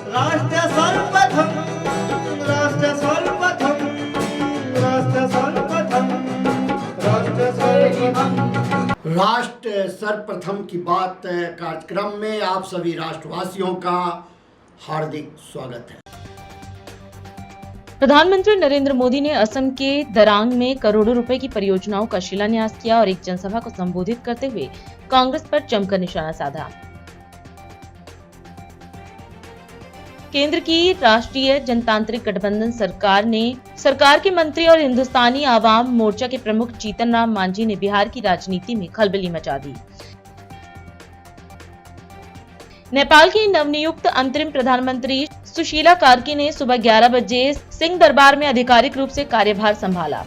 राष्ट्र सर्वप्रथम, राष्ट्र सर्वप्रथम, राष्ट्र सर्वप्रथम, राष्ट्र सर्वप्रथम। राष्ट्र सर्वप्रथम की बात कार्यक्रम में आप सभी राष्ट्रवासियों का हार्दिक स्वागत है। प्रधानमंत्री नरेंद्र मोदी ने असम के दरांग में करोड़ों रुपए की परियोजनाओं का शिलान्यास किया और एक जनसभा को संबोधित करते हुए कांग्रेस पर जमकर निशाना साधा। केंद्र की राष्ट्रीय जनतांत्रिक गठबंधन सरकार के मंत्री और हिंदुस्तानी आवाम मोर्चा के प्रमुख जीतन राम मांझी ने बिहार की राजनीति में खलबली मचा दी। नेपाल की नवनियुक्त अंतरिम प्रधानमंत्री सुशीला कार्की ने सुबह 11 बजे सिंह दरबार में आधिकारिक रूप से कार्यभार संभाला।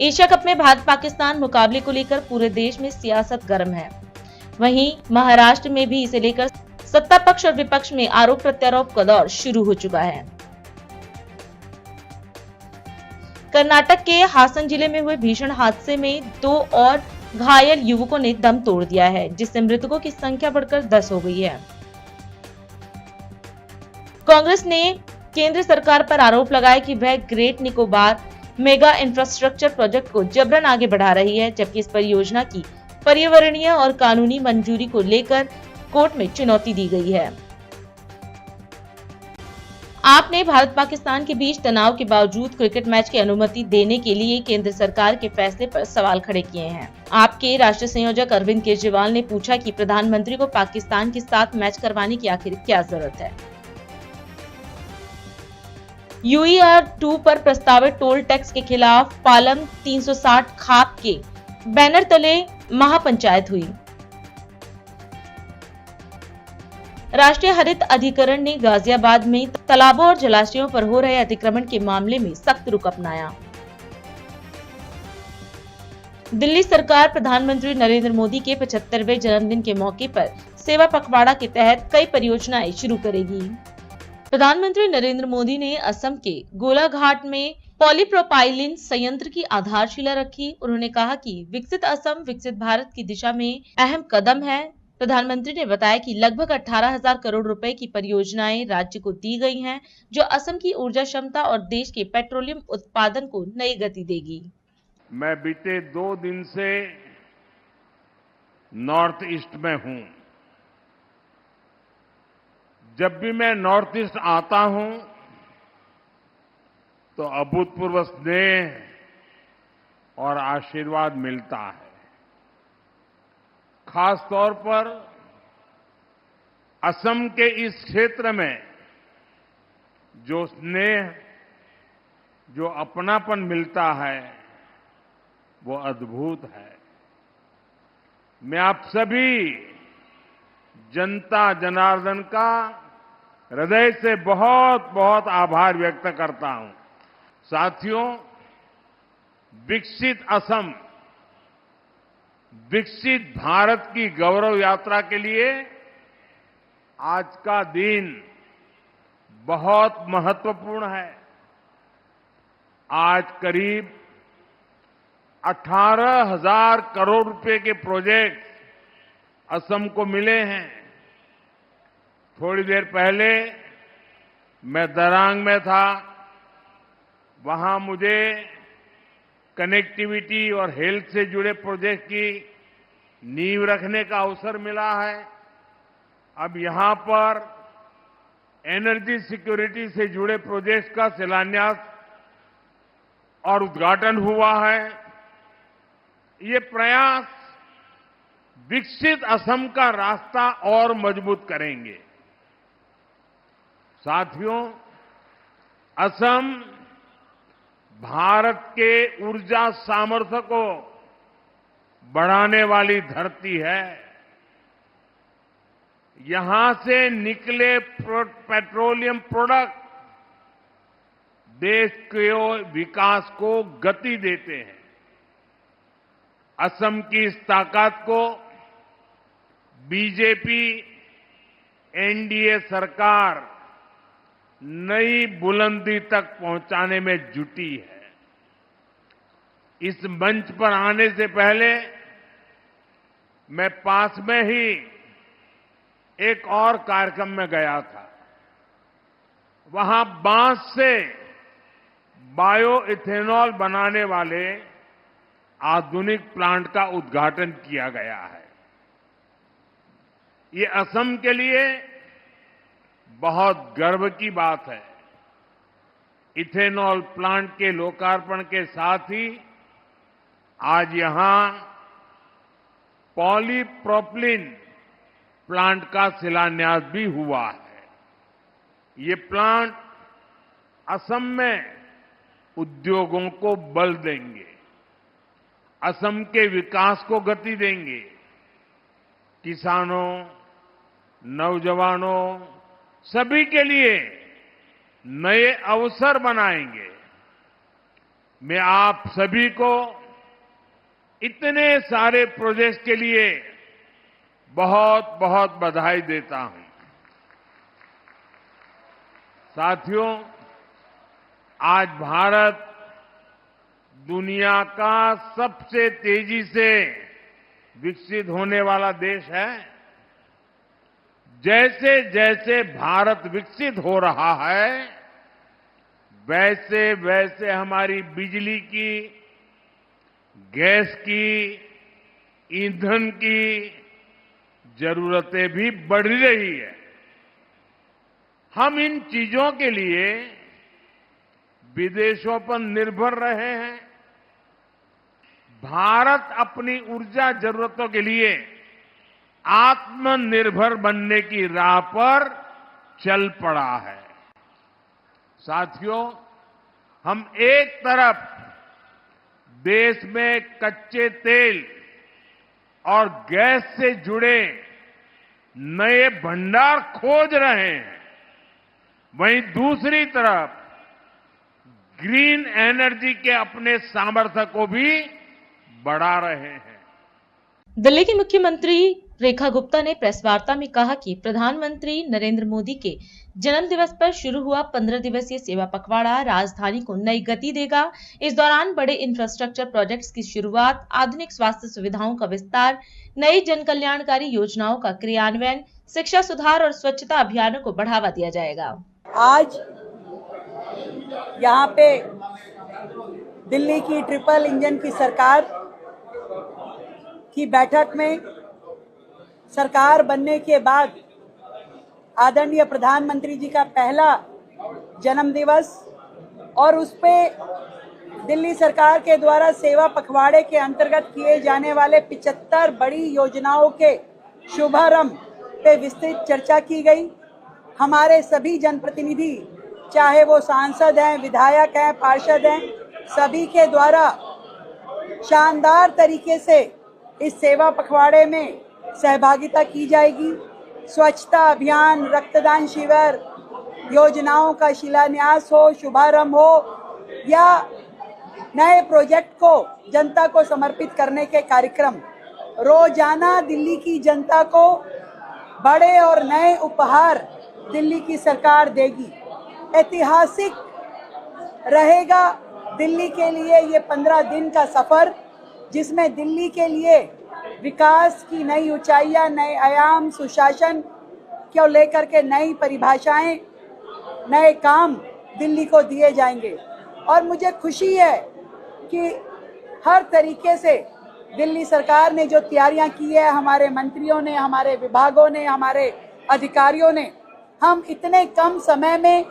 एशिया कप में भारत पाकिस्तान मुकाबले को लेकर पूरे देश में सियासत गर्म है। वहीं महाराष्ट्र में भी इसे लेकर सत्ता पक्ष और विपक्ष में आरोप प्रत्यारोप का दौर शुरू हो चुका है। कर्नाटक के हासन जिले में हुए भीषण हादसे में 2 और घायल युवकों ने दम तोड़ दिया है, जिससे मृतकों की संख्या बढ़कर 10 हो गई है। कांग्रेस ने केंद्र सरकार पर आरोप लगाया कि वह great Nicobar mega infrastructure project को जबरन आगे बढ़ा रही है, जबकि इस परियोजना की पर्यावरणीय और कानूनी मंजूरी को लेकर कोर्ट में चुनौती दी गई है। आपने भारत पाकिस्तान के बीच तनाव के बावजूद क्रिकेट मैच की अनुमति देने के लिए केंद्र सरकार के फैसले पर सवाल खड़े किए हैं। आपके राष्ट्रीय संयोजक अरविंद केजरीवाल ने पूछा कि प्रधानमंत्री को पाकिस्तान के साथ मैच करवाने की आखिर क्या जरूरत है। UER-2 पर प्रस्तावित टोल टैक्स के खिलाफ पालम 360 खाप के बैनर तले महापंचायत हुई। राष्ट्रीय हरित अधिकरण ने गाजियाबाद में तालाबों और जलाशयों पर हो रहे अतिक्रमण के मामले में सख्त रुख अपनाया। दिल्ली सरकार प्रधानमंत्री नरेंद्र मोदी के 75वें जन्मदिन के मौके पर सेवा पखवाड़ा के तहत कई परियोजनाएं शुरू करेगी। प्रधानमंत्री नरेंद्र मोदी ने असम के गोलाघाट में पॉलीप्रोपाइलिन संयंत्र की आधारशिला रखी। उन्होंने कहा कि विकसित असम विकसित भारत की दिशा में अहम कदम है। प्रधानमंत्री ने बताया कि लगभग 18,000 करोड़ रुपए की परियोजनाएं राज्य को दी गई हैं, जो असम की ऊर्जा क्षमता और देश के पेट्रोलियम उत्पादन को नई गति देगी। मैं बीते 2 दिन से नॉर्थ ईस्ट में हूं। जब भी मैं नॉर्थ ईस्ट आता हूं तो अभूतपूर्व स्नेह और आशीर्वाद मिलता है। खास तौर पर असम के इस क्षेत्र में जो स्नेह, जो अपनापन मिलता है, वो अद्भुत है। मैं आप सभी जनता जनार्दन का हृदय से बहुत बहुत आभार व्यक्त करता हूं। साथियों, विकसित असम विकसित भारत की गौरव यात्रा के लिए आज का दिन बहुत महत्वपूर्ण है। आज करीब 18,000 करोड़ रुपए के प्रोजेक्ट असम को मिले हैं। थोड़ी देर पहले मैं दरांग में था। वहां मुझे कनेक्टिविटी और हेल्थ से जुड़े प्रोजेक्ट की नींव रखने का अवसर मिला है। अब यहां पर एनर्जी सिक्योरिटी से जुड़े प्रोजेक्ट का शिलान्यास और उद्घाटन हुआ है। ये प्रयास विकसित असम का रास्ता और मजबूत करेंगे। साथियों, असम भारत के ऊर्जा सामर्थ्य को बढ़ाने वाली धरती है। यहां से निकले पेट्रोलियम प्रोडक्ट देश के विकास को गति देते हैं। असम की इस ताकत को बीजेपी एनडीए सरकार नई बुलंदी तक पहुंचाने में जुटी है। इस मंच पर आने से पहले मैं पास में ही एक और कार्यक्रम में गया था। वहां बांस से बायो इथेनॉल बनाने वाले आधुनिक प्लांट का उद्घाटन किया गया है। ये असम के लिए बहुत गर्व की बात है। इथेनॉल प्लांट के लोकार्पण के साथ ही आज यहां पॉलीप्रोपिलीन प्लांट का शिलान्यास भी हुआ है। ये प्लांट असम में उद्योगों को बल देंगे, असम के विकास को गति देंगे, किसानों, नौजवानों सभी के लिए नए अवसर बनाएंगे। मैं आप सभी को इतने सारे प्रोजेक्ट के लिए बहुत बहुत बधाई देता हूं। साथियों, आज भारत दुनिया का सबसे तेजी से विकसित होने वाला देश है। जैसे जैसे भारत विकसित हो रहा है, वैसे वैसे हमारी बिजली की, गैस की, ईंधन की जरूरतें भी बढ़ रही है। हम इन चीजों के लिए विदेशों पर निर्भर रहे हैं। भारत अपनी ऊर्जा जरूरतों के लिए आत्मनिर्भर बनने की राह पर चल पड़ा है। साथियों, हम एक तरफ देश में कच्चे तेल और गैस से जुड़े नए भंडार खोज रहे हैं, वहीं दूसरी तरफ ग्रीन एनर्जी के अपने सामर्थ्य को भी बढ़ा रहे हैं। दिल्ली की मुख्यमंत्री रेखा गुप्ता ने प्रेस वार्ता में कहा कि प्रधानमंत्री नरेंद्र मोदी के जन्म दिवस पर शुरू हुआ 15 दिवसीय सेवा पखवाड़ा राजधानी को नई गति देगा। इस दौरान बड़े इंफ्रास्ट्रक्चर प्रोजेक्ट्स की शुरुआत, आधुनिक स्वास्थ्य सुविधाओं का विस्तार, नई जन कल्याणकारी योजनाओं का क्रियान्वयन, शिक्षा सुधार और स्वच्छता अभियानों को बढ़ावा दिया जाएगा। आज यहाँ पे दिल्ली की ट्रिपल इंजन की सरकार की बैठक में सरकार बनने के बाद आदरणीय प्रधानमंत्री जी का पहला जन्म दिवस और उस पे दिल्ली सरकार के द्वारा सेवा पखवाड़े के अंतर्गत किए जाने वाले 75 बड़ी योजनाओं के शुभारंभ पे विस्तृत चर्चा की गई। हमारे सभी जनप्रतिनिधि, चाहे वो सांसद हैं, विधायक हैं, पार्षद हैं, सभी के द्वारा शानदार तरीके से इस सेवा पखवाड़े में सहभागिता की जाएगी। स्वच्छता अभियान, रक्तदान शिविर, योजनाओं का शिलान्यास हो, शुभारंभ हो या नए प्रोजेक्ट को जनता को समर्पित करने के कार्यक्रम, रोजाना दिल्ली की जनता को बड़े और नए उपहार दिल्ली की सरकार देगी। ऐतिहासिक रहेगा दिल्ली के लिए ये 15 दिन का सफर, जिसमें दिल्ली के लिए विकास की नई ऊंचाइयां, नए आयाम, सुशासन को लेकर के नई परिभाषाएं, नए काम दिल्ली को दिए जाएंगे। और मुझे खुशी है कि हर तरीके से दिल्ली सरकार ने जो तैयारियां की है, हमारे मंत्रियों ने, हमारे विभागों ने, हमारे अधिकारियों ने, हम इतने कम समय में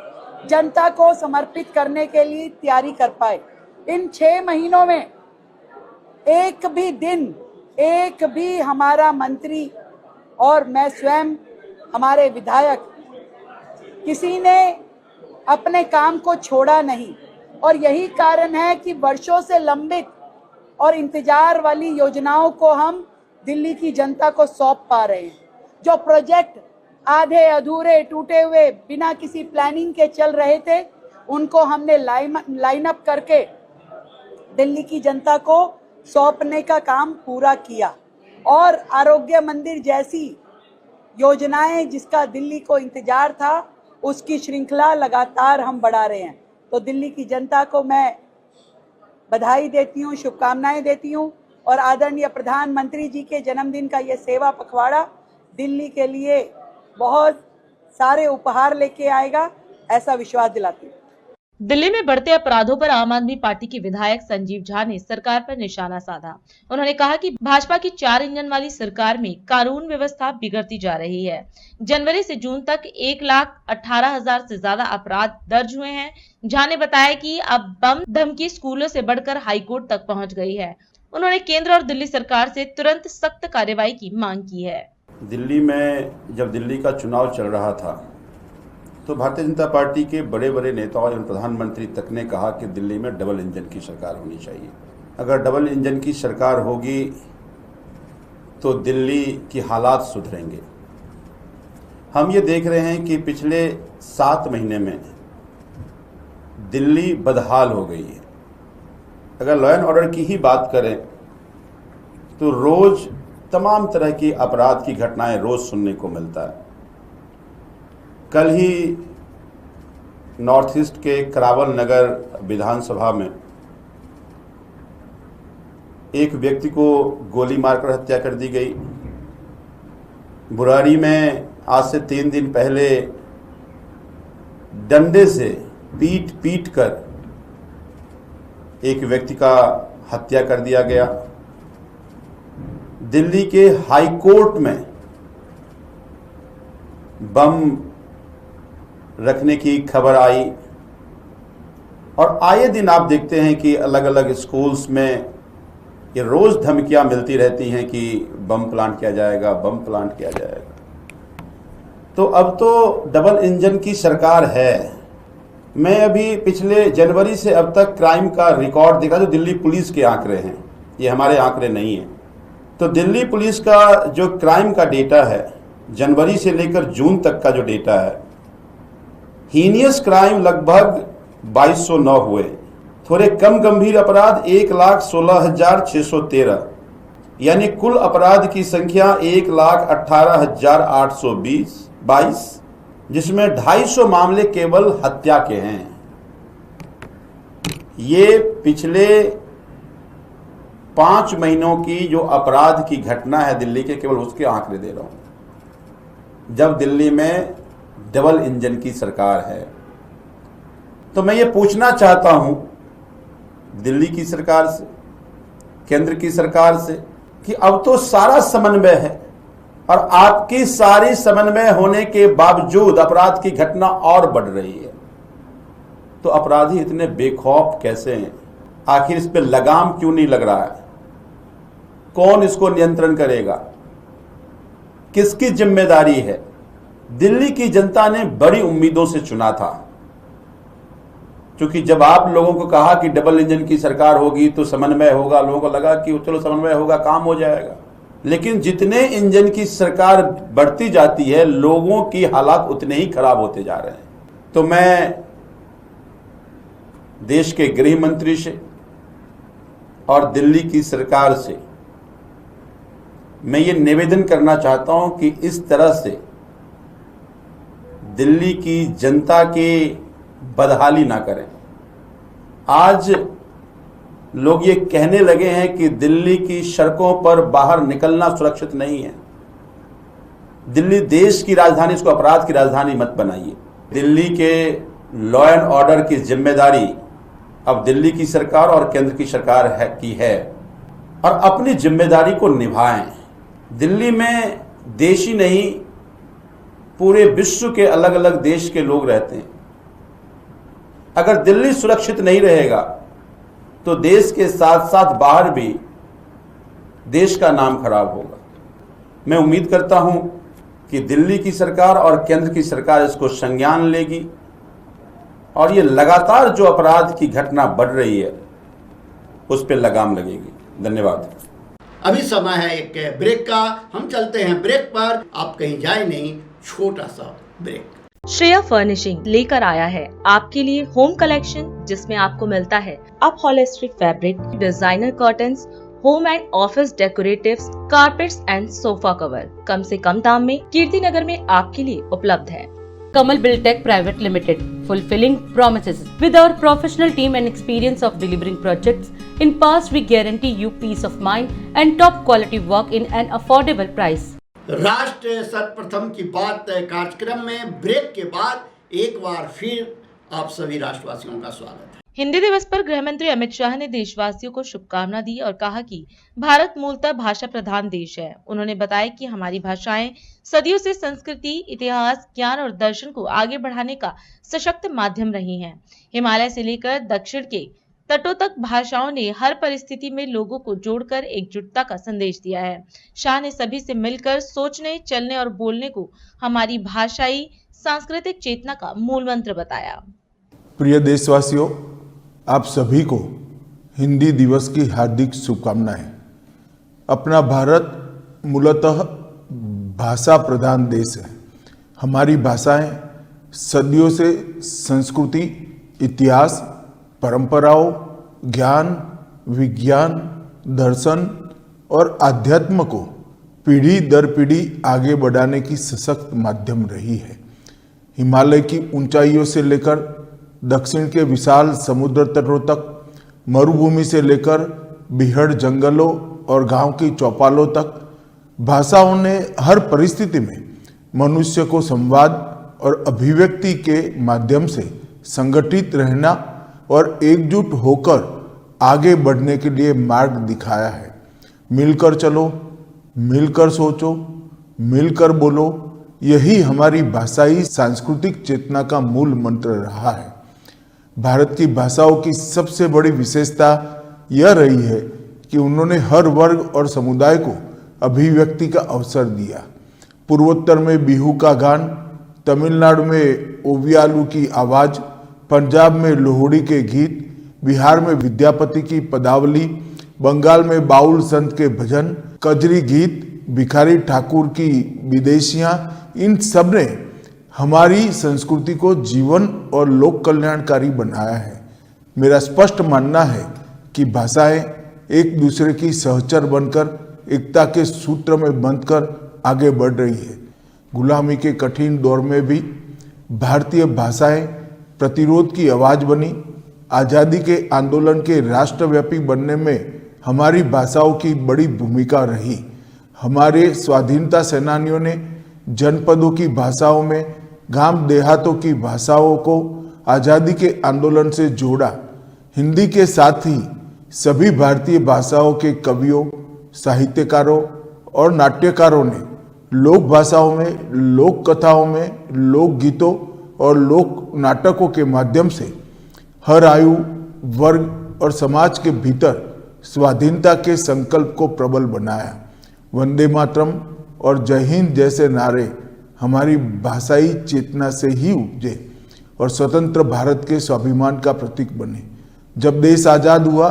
जनता को समर्पित करने के लिए तैयारी कर पाए। इन 6 महीनों में एक भी दिन, एक भी हमारा मंत्री और मैं स्वयं, हमारे विधायक, किसी ने अपने काम को छोड़ा नहीं। और यही कारण है कि वर्षों से लंबित और इंतजार वाली योजनाओं को हम दिल्ली की जनता को सौंप पा रहे हैं। जो प्रोजेक्ट आधे अधूरे, टूटे हुए, बिना किसी प्लानिंग के चल रहे थे, उनको हमने लाइन अप करके दिल्ली की जनता को सौंपने का काम पूरा किया। और आरोग्य मंदिर जैसी योजनाएं जिसका दिल्ली को इंतजार था, उसकी श्रृंखला लगातार हम बढ़ा रहे हैं। तो दिल्ली की जनता को मैं बधाई देती हूँ, शुभकामनाएं देती हूँ। और आदरणीय प्रधानमंत्री जी के जन्मदिन का ये सेवा पखवाड़ा दिल्ली के लिए बहुत सारे उपहार लेके आएगा, ऐसा विश्वास दिलाती हूँ। दिल्ली में बढ़ते अपराधों पर आम आदमी पार्टी के विधायक संजीव झा ने सरकार पर निशाना साधा। उन्होंने कहा कि भाजपा की 4 इंजन वाली सरकार में कानून व्यवस्था बिगड़ती जा रही है। जनवरी से जून तक 1,18,000 से ज्यादा अपराध दर्ज हुए हैं। झा ने बताया कि अब बम धमकी स्कूलों से बढ़कर हाईकोर्ट तक पहुंच गई है। उन्होंने केंद्र और दिल्ली सरकार से तुरंत सख्त कार्रवाई की मांग की है। दिल्ली में जब दिल्ली का चुनाव चल रहा था तो भारतीय जनता पार्टी के बड़े बड़े नेताओं एवं प्रधानमंत्री तक ने कहा कि दिल्ली में डबल इंजन की सरकार होनी चाहिए। अगर डबल इंजन की सरकार होगी तो दिल्ली की हालात सुधरेंगे। हम ये देख रहे हैं कि पिछले 7 महीने में दिल्ली बदहाल हो गई है। अगर लॉ एंड ऑर्डर की ही बात करें तो रोज तमाम तरह की अपराध की घटनाएं रोज सुनने को मिलता है। कल ही नॉर्थ ईस्ट के करावल नगर विधानसभा में एक व्यक्ति को गोली मारकर हत्या कर दी गई। बुराड़ी में आज से 3 दिन पहले डंडे से पीट कर एक व्यक्ति का हत्या कर दिया गया। दिल्ली के हाई कोर्ट में बम रखने की खबर आई और आए दिन आप देखते हैं कि अलग अलग स्कूल्स में ये रोज धमकियां मिलती रहती हैं कि बम प्लांट किया जाएगा, बम प्लांट किया जाएगा। तो अब तो डबल इंजन की सरकार है। मैं अभी पिछले जनवरी से अब तक क्राइम का रिकॉर्ड देखा, जो दिल्ली पुलिस के आंकड़े हैं, ये हमारे आंकड़े नहीं हैं। तो दिल्ली पुलिस का जो क्राइम का डेटा है, जनवरी से लेकर जून तक का जो डेटा है, हीनियस क्राइम लगभग 2209 हुए। थोड़े कम गंभीर अपराध 1,16,613, यानी कुल अपराध की संख्या 1,18,822, जिसमें 250 मामले केवल हत्या के हैं। ये पिछले 5 महीनों की जो अपराध की घटना है दिल्ली के, केवल उसके आंकड़े दे रहा हूं, जब दिल्ली में डबल इंजन की सरकार है। तो मैं ये पूछना चाहता हूं दिल्ली की सरकार से, केंद्र की सरकार से, कि अब तो सारा समन्वय है और आपकी सारी समन्वय होने के बावजूद अपराध की घटना और बढ़ रही है। तो अपराधी इतने बेखौफ कैसे हैं? आखिर इस पे लगाम क्यों नहीं लग रहा है? कौन इसको नियंत्रण करेगा? किसकी जिम्मेदारी है? दिल्ली की जनता ने बड़ी उम्मीदों से चुना था, क्योंकि जब आप लोगों को कहा कि डबल इंजन की सरकार होगी तो समन्वय होगा, लोगों को लगा कि चलो समन्वय होगा, काम हो जाएगा। लेकिन जितने इंजन की सरकार बढ़ती जाती है, लोगों की हालात उतने ही खराब होते जा रहे हैं। तो मैं देश के गृह मंत्री से और दिल्ली की सरकार से मैं ये निवेदन करना चाहता हूं कि इस तरह से दिल्ली की जनता की बदहाली ना करें। आज लोग ये कहने लगे हैं कि दिल्ली की सड़कों पर बाहर निकलना सुरक्षित नहीं है। दिल्ली देश की राजधानी, इसको अपराध की राजधानी मत बनाइए। दिल्ली के लॉ एंड ऑर्डर की जिम्मेदारी अब दिल्ली की सरकार और केंद्र की सरकार है और अपनी जिम्मेदारी को निभाएं। दिल्ली में देश ही नहीं, पूरे विश्व के अलग अलग देश के लोग रहते हैं। अगर दिल्ली सुरक्षित नहीं रहेगा तो देश के साथ साथ बाहर भी देश का नाम खराब होगा। मैं उम्मीद करता हूं कि दिल्ली की सरकार और केंद्र की सरकार इसको संज्ञान लेगी और ये लगातार जो अपराध की घटना बढ़ रही है उस पर लगाम लगेगी। धन्यवाद। अभी समय है एक ब्रेक का, हम चलते हैं ब्रेक पर। आप कहीं जाए नहीं, छोटा सा ब्रेक। श्रेया फर्निशिंग लेकर आया है आपके लिए होम कलेक्शन, जिसमें आपको मिलता है upholstery fabric, designer curtains, home and office decoratives, carpets and sofa cover कम से कम दाम में कीर्ति नगर में आपके लिए उपलब्ध है। Kamal Buildtech Private Limited, fulfilling promises. With our professional team and experience of delivering projects, in past we guarantee you peace of mind and top quality work in an affordable price. राष्ट्र सर्वप्रथम की बात कार्यक्रम में break के बाद एक बार फिर आप सभी राष्ट्रवासियों का स्वागत है। हिंदी दिवस पर गृह मंत्री अमित शाह ने देशवासियों को शुभकामना दी और कहा कि भारत मूलतः भाषा प्रधान देश है। उन्होंने बताया कि हमारी भाषाएं सदियों से संस्कृति, इतिहास, ज्ञान और दर्शन को आगे बढ़ाने का सशक्त माध्यम रही हैं। हिमालय से लेकर दक्षिण के तटों तक भाषाओं ने हर परिस्थिति में लोगों को जोड़कर एकजुटता का संदेश दिया है। शाह ने सभी से मिलकर सोचने, चलने और बोलने को हमारी भाषाई सांस्कृतिक चेतना का मूल मंत्र बताया। प्रिय देशवासियों, आप सभी को हिंदी दिवस की हार्दिक शुभकामनाएं। अपना भारत मूलतः भाषा प्रधान देश है। हमारी भाषाएं सदियों से संस्कृति, इतिहास, परंपराओं, ज्ञान, विज्ञान, दर्शन और आध्यात्म को पीढ़ी दर पीढ़ी आगे बढ़ाने की सशक्त माध्यम रही है। हिमालय की ऊंचाइयों से लेकर दक्षिण के विशाल समुद्र तटों तक, मरुभूमि से लेकर बीहड़ जंगलों और गांव की चौपालों तक, भाषाओं ने हर परिस्थिति में मनुष्य को संवाद और अभिव्यक्ति के माध्यम से संगठित रहना और एकजुट होकर आगे बढ़ने के लिए मार्ग दिखाया है। मिलकर चलो, मिलकर सोचो, मिलकर बोलो, यही हमारी भाषाई सांस्कृतिक चेतना का मूल मंत्र रहा है। भारत की भाषाओं की सबसे बड़ी विशेषता यह रही है कि उन्होंने हर वर्ग और समुदाय को अभिव्यक्ति का अवसर दिया। पूर्वोत्तर में बिहू का गान, तमिलनाडु में ओवियालू की आवाज, पंजाब में लोहड़ी के गीत, बिहार में विद्यापति की पदावली, बंगाल में बाउल संत के भजन, कजरी गीत, भिखारी ठाकुर की विदेशियां, इन सब ने हमारी संस्कृति को जीवन और लोक कल्याणकारी बनाया है। मेरा स्पष्ट मानना है कि भाषाएं एक दूसरे की सहचर बनकर एकता के सूत्र में बंधकर आगे बढ़ रही है। गुलामी के कठिन दौर में भी भारतीय भाषाएं प्रतिरोध की आवाज बनी। आज़ादी के आंदोलन के राष्ट्रव्यापी बनने में हमारी भाषाओं की बड़ी भूमिका रही। हमारे स्वाधीनता सेनानियों ने जनपदों की भाषाओं में, गांव देहातों की भाषाओं को आज़ादी के आंदोलन से जोड़ा। हिंदी के साथ ही सभी भारतीय भाषाओं के कवियों, साहित्यकारों और नाट्यकारों ने लोक भाषाओं में, लोक कथाओं में, लोक गीतों और लोक नाटकों के माध्यम से हर आयु, वर्ग और समाज के भीतर स्वाधीनता के संकल्प को प्रबल बनाया। वंदे मातरम और जय हिंद जैसे नारे हमारी भाषाई चेतना से ही उपजे और स्वतंत्र भारत के स्वाभिमान का प्रतीक बने। जब देश आजाद हुआ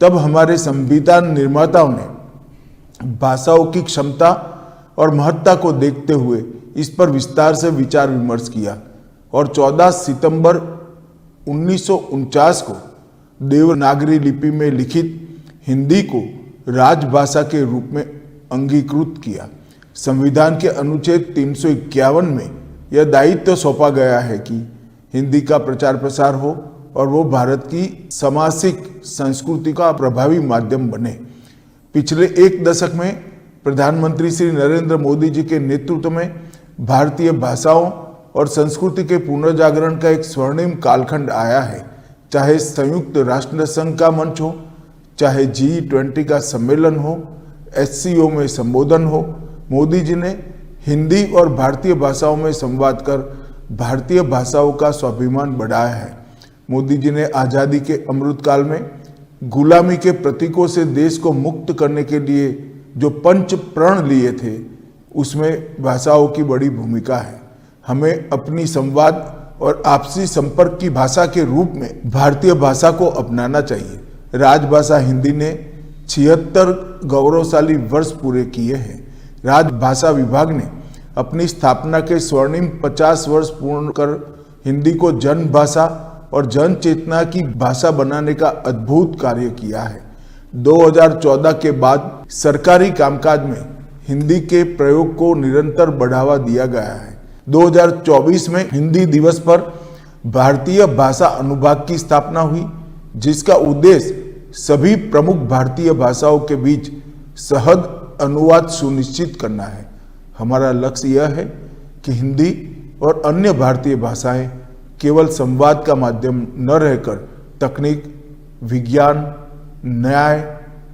तब हमारे संविधान निर्माताओं ने भाषाओं की क्षमता और महत्ता को देखते हुए इस पर विस्तार से विचार विमर्श किया और 14 सितंबर 1949 को देवनागरी लिपि में लिखित हिंदी को राजभाषा के रूप में अंगीकृत किया। संविधान के अनुच्छेद 351 में यह दायित्व सौंपा गया है कि हिंदी का प्रचार प्रसार हो और वो भारत की सामासिक संस्कृति का प्रभावी माध्यम बने। पिछले एक दशक में प्रधानमंत्री श्री नरेंद्र मोदी जी के नेतृत्व में भारतीय भाषाओं और संस्कृति के पुनर्जागरण का एक स्वर्णिम कालखंड आया है। चाहे संयुक्त राष्ट्र संघ का मंच हो, चाहे G20 का सम्मेलन हो, SCO में संबोधन हो, मोदी जी ने हिंदी और भारतीय भाषाओं में संवाद कर भारतीय भाषाओं का स्वाभिमान बढ़ाया है। मोदी जी ने आज़ादी के अमृतकाल में गुलामी के प्रतीकों से देश को मुक्त करने के लिए जो पंच प्रण लिए थे, उसमें भाषाओं की बड़ी भूमिका है। हमें अपनी संवाद और आपसी संपर्क की भाषा के रूप में भारतीय भाषा को अपनाना चाहिए। राजभाषा हिंदी ने 76 गौरवशाली वर्ष पूरे किए हैं। राजभाषा विभाग ने अपनी स्थापना के स्वर्णिम 50 वर्ष पूर्ण कर हिंदी को जन भाषा और जन चेतना की भाषा बनाने का अद्भुत कार्य किया है। 2014 के बाद सरकारी कामकाज में हिंदी के प्रयोग को निरंतर बढ़ावा दिया गया है। 2024 में हिंदी दिवस पर भारतीय भाषा अनुभाग की स्थापना हुई, जिसका उद्देश्य सभी प्रमुख भारतीय भाषाओं के बीच सहज अनुवाद सुनिश्चित करना है। हमारा लक्ष्य यह है कि हिंदी और अन्य भारतीय भाषाएं केवल संवाद का माध्यम न रहकर तकनीक, विज्ञान, न्याय,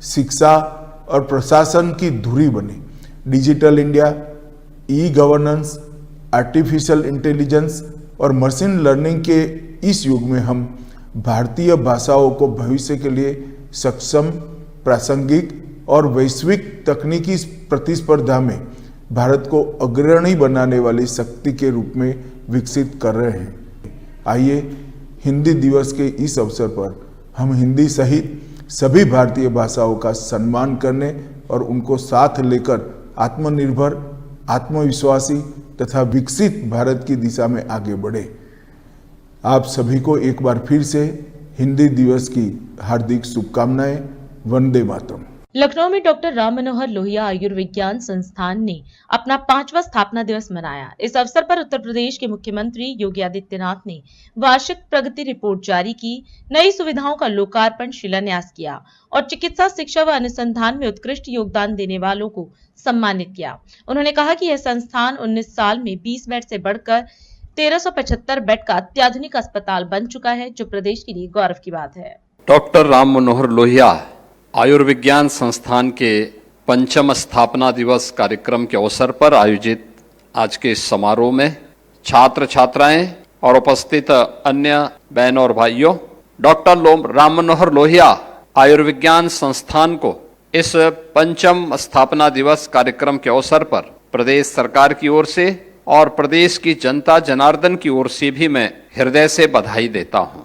शिक्षा और प्रशासन की धुरी बने। Digital India, e governance, artificial intelligence और मशीन लर्निंग के इस युग में हम भारतीय भाषाओं को भविष्य के लिए सक्षम, प्रासंगिक और वैश्विक तकनीकी प्रतिस्पर्धा में भारत को अग्रणी बनाने वाली शक्ति के रूप में विकसित कर रहे हैं। आइए हिंदी दिवस के इस अवसर पर हम हिंदी सहित सभी भारतीय भाषाओं का सम्मान करने और उनको साथ लेकर आत्मनिर्भर, आत्मविश्वासी तथा विकसित भारत की दिशा में आगे बढ़े। आप सभी को एक बार फिर से हिंदी दिवस की हार्दिक शुभकामनाएं। वंदे मातरम। लखनऊ में डॉक्टर राम मनोहर लोहिया आयुर्विज्ञान संस्थान ने अपना 5वां स्थापना दिवस मनाया। इस अवसर पर उत्तर प्रदेश के मुख्यमंत्री योगी आदित्यनाथ ने वार्षिक प्रगति रिपोर्ट जारी की, नई सुविधाओं का लोकार्पण, शिलान्यास किया और चिकित्सा शिक्षा व अनुसंधान में उत्कृष्ट योगदान देने वालों को सम्मानित किया। उन्होंने कहा कि यह संस्थान 19 साल में 20 बेड से बढ़कर 1375 बेड का अत्याधुनिक अस्पताल बन चुका है, जो प्रदेश के लिए गौरव की बात है। डॉक्टर राम मनोहर लोहिया आयुर्विज्ञान संस्थान के 5वां स्थापना दिवस कार्यक्रम के अवसर पर आयोजित आज के इस समारोह में छात्र छात्राएं और उपस्थित अन्य बहनों और भाइयों, डॉक्टर राम मनोहर लोहिया आयुर्विज्ञान संस्थान को इस 5वां स्थापना दिवस कार्यक्रम के अवसर पर प्रदेश सरकार की ओर से और प्रदेश की जनता जनार्दन की ओर से भी मैं हृदय से बधाई देता हूं।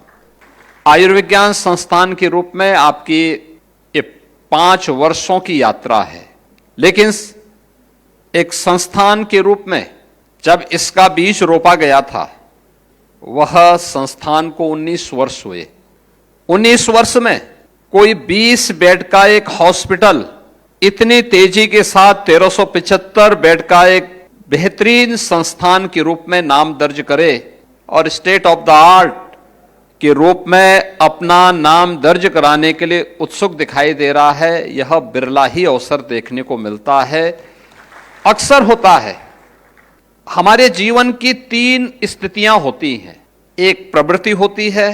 आयुर्विज्ञान संस्थान के रूप में आपकी 5 वर्षों की यात्रा है, लेकिन एक संस्थान के रूप में जब इसका बीज रोपा गया था, वह संस्थान को 19 वर्ष हुए। 19 वर्ष में कोई 20 बेड का एक हॉस्पिटल इतनी तेजी के साथ 1375 बेड का एक बेहतरीन संस्थान के रूप में नाम दर्ज करे और स्टेट ऑफ द आर्ट के रूप में अपना नाम दर्ज कराने के लिए उत्सुक दिखाई दे रहा है, यह बिरला ही अवसर देखने को मिलता है। अक्सर होता है, हमारे जीवन की 3 स्थितियां होती हैं, एक प्रवृत्ति होती है,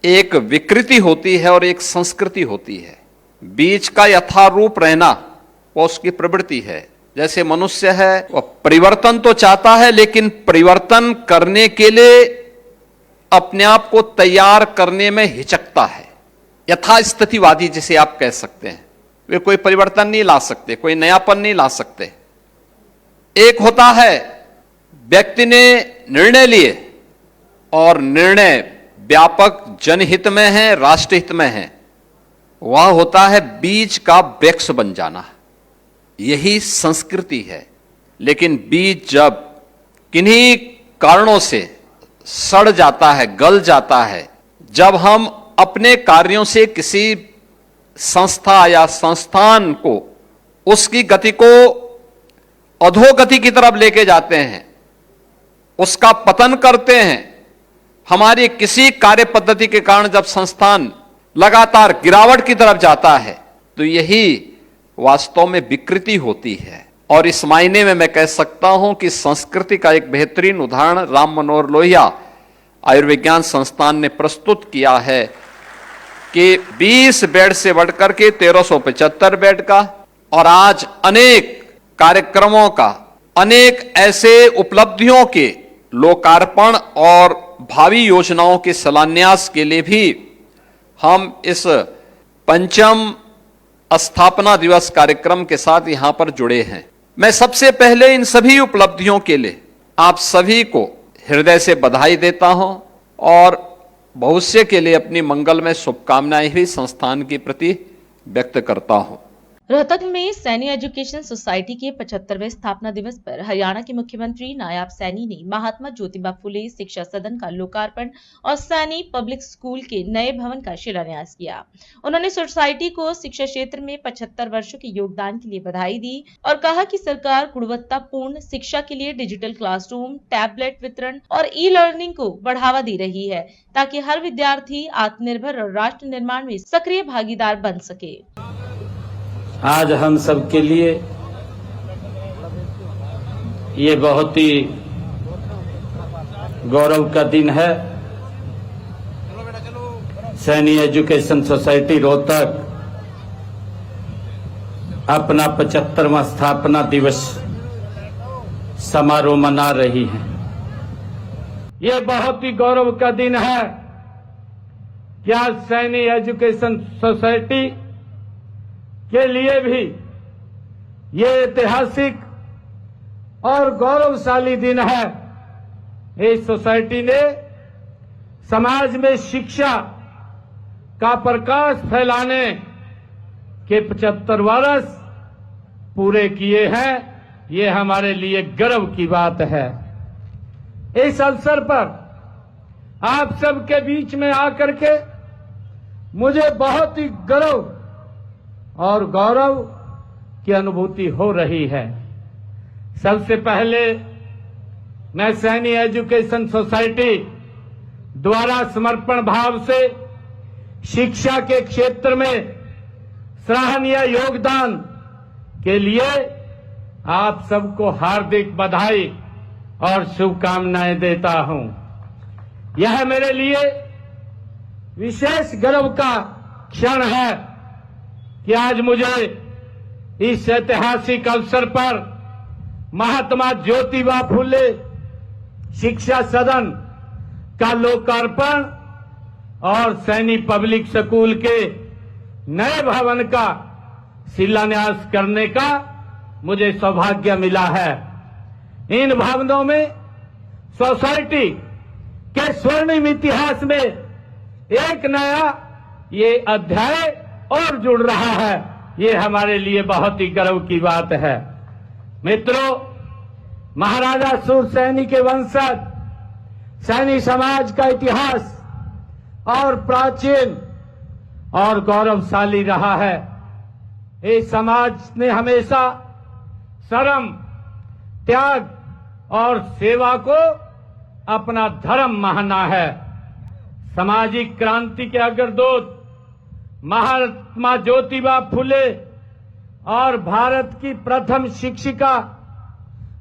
एक विकृति होती है और एक संस्कृति होती है। बीच का यथारूप रहना वो उसकी प्रवृत्ति है। जैसे मनुष्य है, वह परिवर्तन तो चाहता है, लेकिन परिवर्तन करने के लिए अपने आप को तैयार करने में हिचकता है। यथास्थितिवादी जिसे आप कह सकते हैं, वे कोई परिवर्तन नहीं ला सकते, कोई नयापन नहीं ला सकते। एक होता है, व्यक्ति ने निर्णय लिए और निर्णय व्यापक जनहित में है, राष्ट्रहित में है, वह होता है बीज का वृक्ष बन जाना। यही संस्कृति है। लेकिन बीज जब किन्हीं कारणों से सड़ जाता है, गल जाता है, जब हम अपने कार्यों से किसी संस्था या संस्थान को उसकी गति को अधोगति की तरफ लेके जाते हैं, उसका पतन करते हैं, हमारी किसी कार्य पद्धति के कारण जब संस्थान लगातार गिरावट की तरफ जाता है, तो यही वास्तव में विकृति होती है। और इस मायने में मैं कह सकता हूं कि संस्कृति का एक बेहतरीन उदाहरण राम मनोहर लोहिया आयुर्विज्ञान संस्थान ने प्रस्तुत किया है कि 20 बेड से बढ़कर के 1375 बेड का, और आज अनेक कार्यक्रमों का, अनेक ऐसे उपलब्धियों के लोकार्पण और भावी योजनाओं के शिलान्यास के लिए भी हम इस 5वां स्थापना दिवस कार्यक्रम के साथ यहां पर जुड़े हैं। मैं सबसे पहले इन सभी उपलब्धियों के लिए आप सभी को हृदय से बधाई देता हूं और भविष्य के लिए अपनी मंगलमय शुभकामनाएं भी संस्थान के प्रति व्यक्त करता हूं। रोहतक में सैनी एजुकेशन सोसाइटी के 75वें स्थापना दिवस पर हरियाणा के मुख्यमंत्री नायब सैनी ने महात्मा ज्योतिबा फुले शिक्षा सदन का लोकार्पण और सैनी पब्लिक स्कूल के नए भवन का शिलान्यास किया। उन्होंने सोसाइटी को शिक्षा क्षेत्र में 75 वर्षों के योगदान के लिए बधाई दी और कहा कि सरकार गुणवत्तापूर्ण शिक्षा के लिए डिजिटल क्लासरूम, टैबलेट वितरण और ई लर्निंग को बढ़ावा दे रही है, ताकि हर विद्यार्थी आत्मनिर्भर और राष्ट्र निर्माण में सक्रिय भागीदार बन सके। आज हम सबके लिए ये बहुत ही गौरव का दिन है। सैनी एजुकेशन सोसाइटी रोहतक अपना 75वां स्थापना दिवस समारोह मना रही है। ये बहुत ही गौरव का दिन है कि आज सैनी एजुकेशन सोसाइटी के लिए भी ये ऐतिहासिक और गौरवशाली दिन है। इस सोसाइटी ने समाज में शिक्षा का प्रकाश फैलाने के 75 वर्ष पूरे किए हैं। ये हमारे लिए गर्व की बात है। इस अवसर पर आप सबके बीच में आकर के मुझे बहुत ही गर्व और गौरव की अनुभूति हो रही है। सबसे पहले मैं सैनी एजुकेशन सोसाइटी द्वारा समर्पण भाव से शिक्षा के क्षेत्र में सराहनीय योगदान के लिए आप सबको हार्दिक बधाई और शुभकामनाएं देता हूं। यह मेरे लिए विशेष गर्व का क्षण है कि आज मुझे इस ऐतिहासिक अवसर पर महात्मा ज्योतिबा फुले शिक्षा सदन का लोकार्पण और सैनी पब्लिक स्कूल के नए भवन का शिलान्यास करने का मुझे सौभाग्य मिला है। इन भवनों में सोसाइटी के स्वर्णिम इतिहास में एक नया ये अध्याय और जुड़ रहा है। ये हमारे लिए बहुत ही गर्व की बात है। मित्रों, महाराजा सूरसैनी के वंशज सैनी समाज का इतिहास और प्राचीन और गौरवशाली रहा है। इस समाज ने हमेशा श्रम, त्याग और सेवा को अपना धर्म माना है। सामाजिक क्रांति के अग्रदूत महात्मा ज्योतिबा फुले और भारत की प्रथम शिक्षिका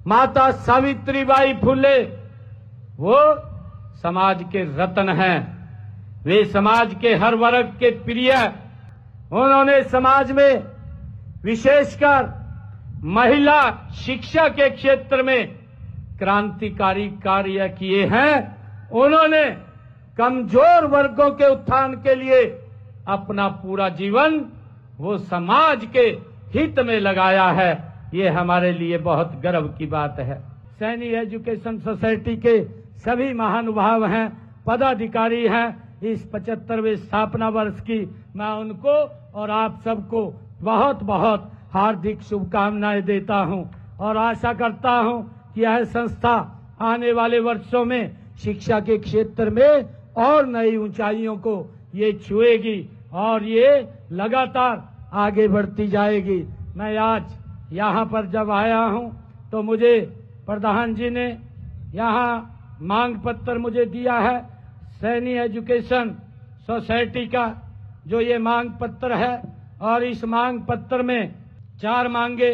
माता सावित्रीबाई फुले वो समाज के रत्न हैं। वे समाज के हर वर्ग के प्रिय। उन्होंने समाज में विशेषकर महिला शिक्षा के क्षेत्र में क्रांतिकारी कार्य किए हैं। उन्होंने कमजोर वर्गों के उत्थान के लिए अपना पूरा जीवन वो समाज के हित में लगाया है। ये हमारे लिए बहुत गर्व की बात है। सैनी एजुकेशन सोसाइटी के सभी महानुभाव हैं, पदाधिकारी हैं। इस 75वें स्थापना वर्ष की मैं उनको और आप सबको बहुत बहुत हार्दिक शुभकामनाएं देता हूं और आशा करता हूं कि यह संस्था आने वाले वर्षों में शिक्षा के क्षेत्र में और नई ऊंचाइयों को ये छुएगी और ये लगातार आगे बढ़ती जाएगी। मैं आज यहाँ पर जब आया हूँ तो मुझे प्रधान जी ने यहाँ मांग पत्र मुझे दिया है। सैनी एजुकेशन सोसाइटी का जो ये मांग पत्र है और इस मांग पत्र में 4 मांगे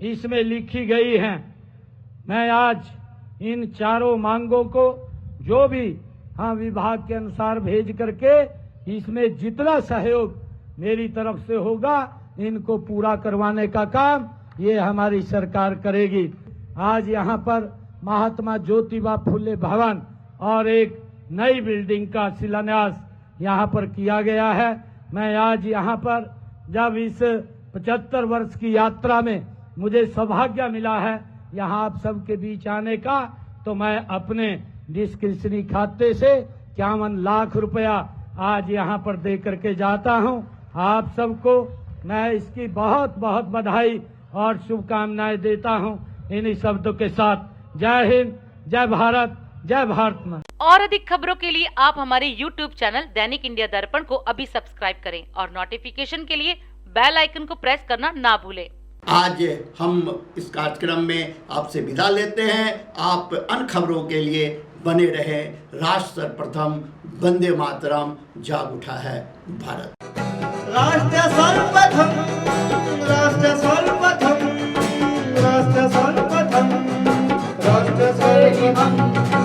इसमें लिखी गई हैं। मैं आज इन चारों मांगों को जो भी विभाग के अनुसार भेज करके इसमें जितना सहयोग मेरी तरफ से होगा इनको पूरा करवाने का काम ये हमारी सरकार करेगी। आज यहाँ पर महात्मा ज्योतिबा फुले भवन और एक नई बिल्डिंग का शिलान्यास यहाँ पर किया गया है। मैं आज यहाँ पर जब इस 75 वर्ष की यात्रा में मुझे सौभाग्य मिला है यहाँ आप सबके बीच आने का, तो मैं अपने डिस्क्रिप्शनी खाते से 51 लाख रुपया आज यहाँ पर दे करके जाता हूँ। आप सबको मैं इसकी बहुत बहुत बधाई और शुभकामनाएं देता हूँ। इन्हीं शब्दों के साथ जय हिंद, जय भारत, जय भारत माता। और अधिक खबरों के लिए आप हमारे YouTube चैनल दैनिक इंडिया दर्पण को अभी सब्सक्राइब करें और नोटिफिकेशन के लिए बेल आइकन को प्रेस करना ना भूलें। आज हम इस कार्यक्रम में आपसे विदा लेते हैं। आप अन्य खबरों के लिए बने रहे। राष्ट्र सर्वप्रथम, वंदे मातरम, जाग उठा है भारत। राष्ट्र सर्वप्रथम, राष्ट्र सर्वप्रथम, राष्ट्र सर्वप्रथम। शिवम्